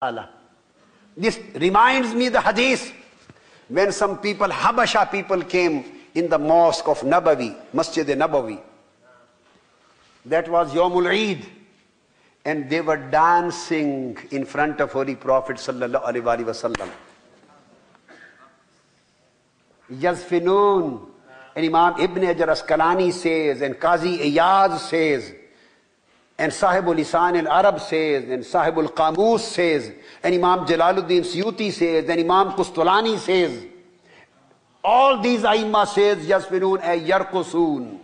ta'ala. This reminds me the hadith when some people, Habasha people, came in the mosque of Nabawi, Masjid Nabawi. That was Yawmul Eid. And they were dancing in front of Holy Prophet sallallahu alaihi wasallam. Yazfinun. And Imam Ibn Hajar Asqalani says, and Qazi Iyad says, and Sahibul Lisan al-Arab says, and Sahibul Qamus says, and Imam Jalaluddin Suyuti says, and Imam Qustulani says. All these Aimma says, Yazfinun ay yarqusun.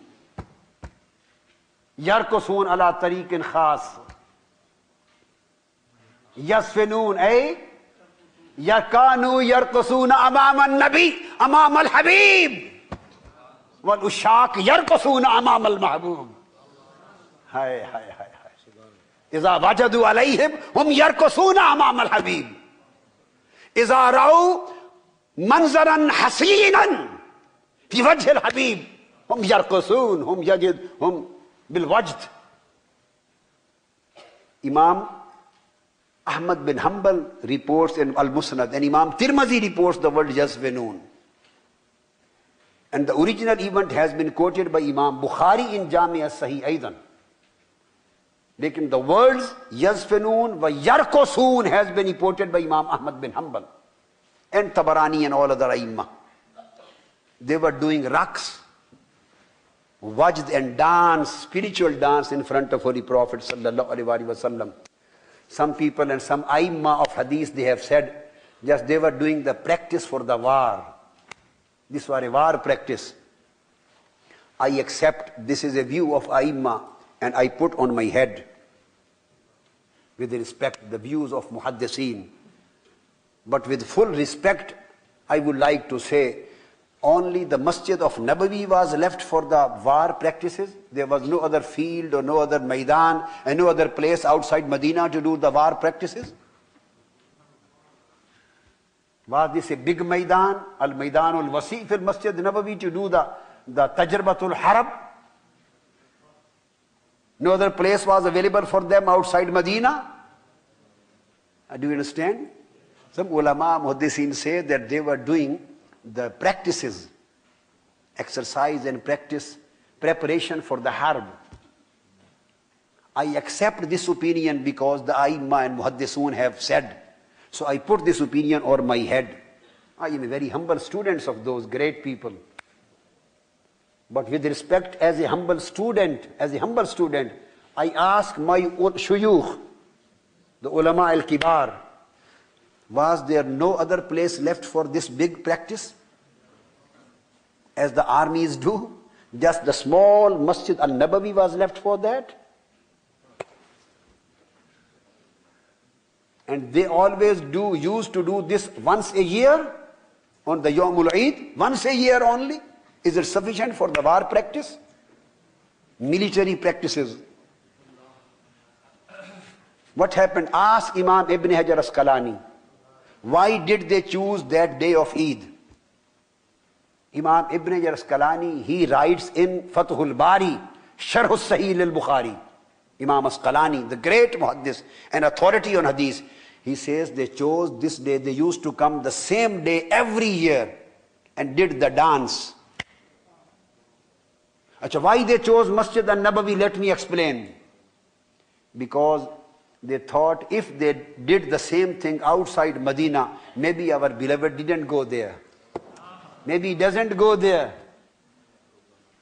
Yarqusun ala tariqin khas. Yazfinun ay yakanu yarqusuna amam al-Nabi, amam al-Habib. Wal-Ushaq yarqusuna amam al-Mahbub. Hai, hai, hai, hai. Iza wajadu alayhim hum yarqusuna amam al-Habib. Iza ra'u manzaran hasinan fi wajh al-Habib hum yarqusun, hum yajid, hum bil-Wajd. Imam Ahmad bin Hanbal reports in Al-Musnad, and Imam Tirmidhi reports the word Yazfinun. And the original event has been quoted by Imam Bukhari in Jami' as-Sahih Aidan. Lekin the words Yazfinun wa Yarqusun has been reported by Imam Ahmad bin Hanbal and Tabarani and all other Aimma. They were doing raqs, wajd and dance, spiritual dance in front of Holy Prophet sallallahu alaihi wasallam. Some people and some Aimma of Hadith, they have said, just they were doing the practice for the war. This was a war practice. I accept this is a view of Aimma and I put on my head, with respect, the views of Muhaddiseen. But with full respect, I would like to say, only the Masjid of Nabawi was left for the war practices. There was no other field or no other Maidan and no other place outside Medina to do the war practices. Was this a big Maidan, Al-Maidan al-Wasi' fil Masjid Nabawi, to do the Tajribatul Harab? No other place was available for them outside Medina? Do you understand? Some ulama, muhaddiseen say that they were doing the practices, exercise and practice, preparation for the harb. I accept this opinion because the Aimma and Muhaddisun have said. So I put this opinion on my head. I am a very humble student of those great people. But with respect, as a humble student, I ask my shuyukh, the ulama al-kibar, was there no other place left for this big practice? As the armies do? Just the small Masjid al-Nabawi was left for that? And they always used to do this once a year on the Yawmul Eid, once a year only. Is it sufficient for the war practice? Military practices. What happened? Ask Imam Ibn Hajar Asqalani. Why did they choose that day of Eid? Imam Ibn Hajar Asqalani, he writes in Fathul Bari, Sharh Sahih al-Bukhari. Imam Asqalani, the great muhaddis and authority on hadith, he says they chose this day. They used to come the same day every year and did the dance. Achha, why they chose Masjid al-Nabawi? Let me explain. Because they thought if they did the same thing outside Medina, maybe our beloved didn't go there. Maybe he doesn't go there.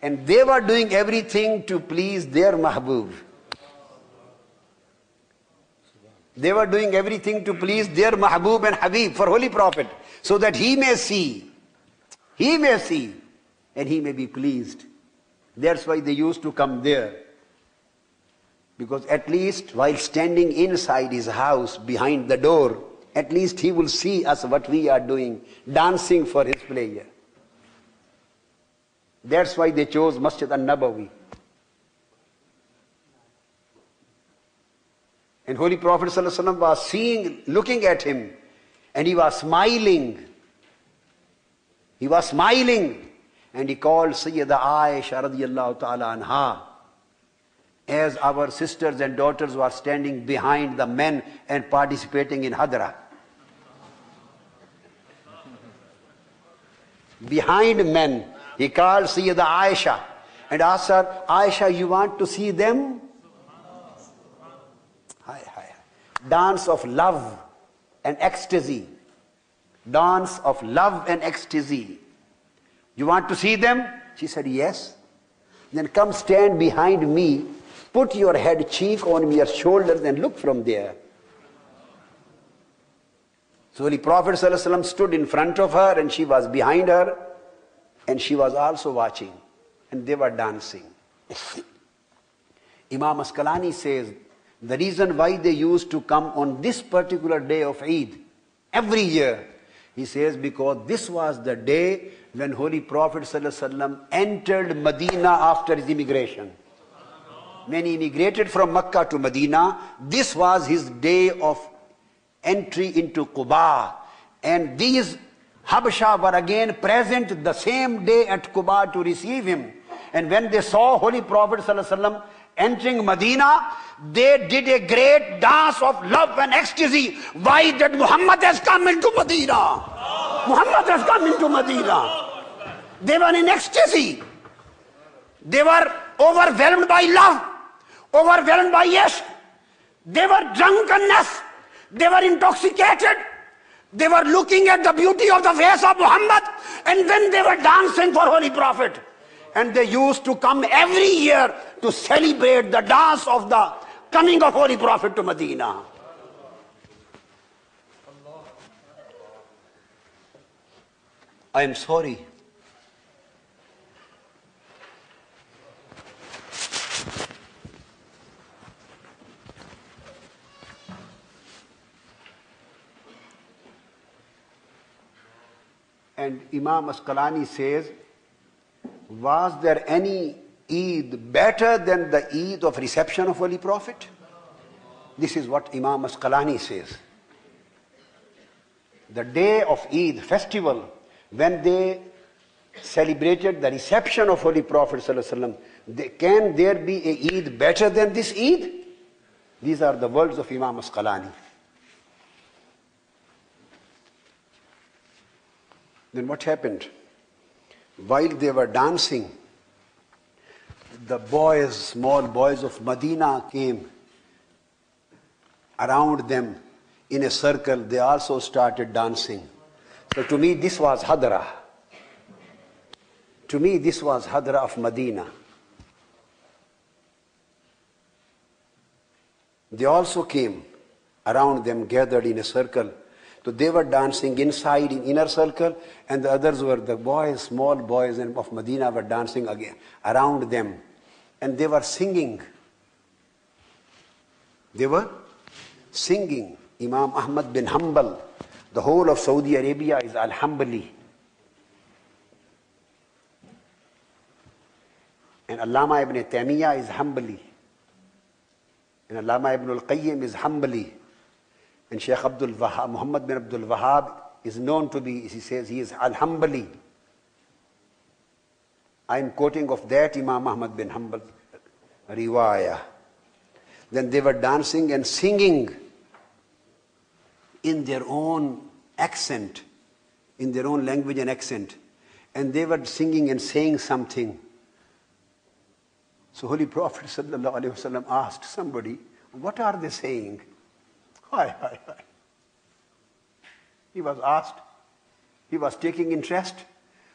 And they were doing everything to please their Mahbub. They were doing everything to please their Mahbub and Habib for Holy Prophet, so that he may see, and he may be pleased. That's why they used to come there. Because at least while standing inside his house, behind the door, at least he will see us what we are doing, dancing for his pleasure. That's why they chose Masjid al-Nabawi. And Holy Prophet ﷺ was seeing, looking at him, and he was smiling. He was smiling. And he called Sayyida Aisha radiyallahu ta'ala anha. as our sisters and daughters were standing behind the men and participating in Hadra. Behind men, he called Sayyida Aisha and asked her, Aisha, you want to see them? Dance of love and ecstasy. Dance of love and ecstasy. You want to see them? She said, yes. Then come stand behind me, put your head cheek on your shoulders and look from there. So the Prophet ﷺ stood in front of her and she was behind her and she was also watching and they were dancing. Imam Asqalani says, the reason why they used to come on this particular day of Eid every year, he says, because this was the day when Holy Prophet ﷺ entered Medina after his immigration. When he immigrated from Mecca to Medina, this was his day of entry into Quba. And these Habasha were again present the same day at Quba to receive him. And when they saw Holy Prophet ﷺ entering Medina, they did a great dance of love and ecstasy. Why? That Muhammad has come into Medina. Muhammad has come into Medina. They were in ecstasy. They were overwhelmed by love, overwhelmed by yes. They were drunkenness. They were intoxicated. They were looking at the beauty of the face of Muhammad, and then they were dancing for Holy Prophet. And they used to come every year to celebrate the dance of the coming of Holy Prophet to Medina. I am sorry. And Imam Asqalani says, was there any Eid better than the Eid of reception of Holy Prophet? This is what Imam Asqalani says. The day of Eid festival, when they celebrated the reception of Holy Prophet ﷺ, can there be a Eid better than this Eid? These are the words of Imam Asqalani. Then what happened? While they were dancing, the boys, small boys of Medina came around them in a circle. They also started dancing. So to me this was Hadra. To me this was Hadra of Medina. They also came around them, gathered in a circle. So they were dancing inside in inner circle, and the others were the boys, small boys of Medina were dancing again around them. And they were singing. They were singing. Imam Ahmad bin Hanbal, the whole of Saudi Arabia is Al-Hanbali. And Allama ibn Taymiyyah is Hanbali. And Allama ibn al-Qayyim is Hanbali. And Sheikh Muhammad bin Abdul Wahhab is known to be, he says, he is Al-Hanbali. I am quoting of that Imam Ahmad bin Hanbal riwayah. Then they were dancing and singing in their own accent, in their own language and accent. And they were singing and saying something. So Holy Prophet ﷺ asked somebody, what are they saying? Hi. He was asked, he was taking interest,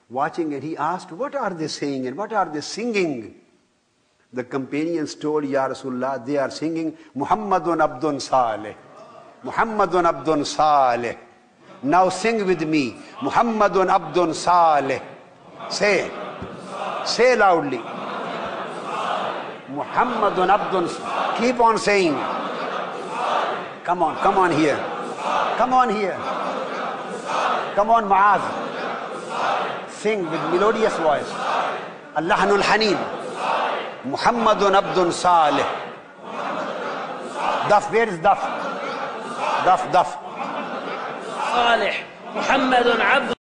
watching, and he asked, what are they saying and what are they singing? The companions told, Ya Rasulullah, they are singing, Muhammadun Abdun Saleh. Muhammadun Abdun Saleh. Now sing with me, Muhammadun Abdun Saleh. Say loudly. Muhammadun Abdun Saleh. Keep on saying. Come on here. Come on here. Come on, Muaz. Sing with melodious voice. Allahanul Haneen. Muhammadun Abdun Saleh. Daf, where is Daf? Daf. Saleh. Muhammadun Abdun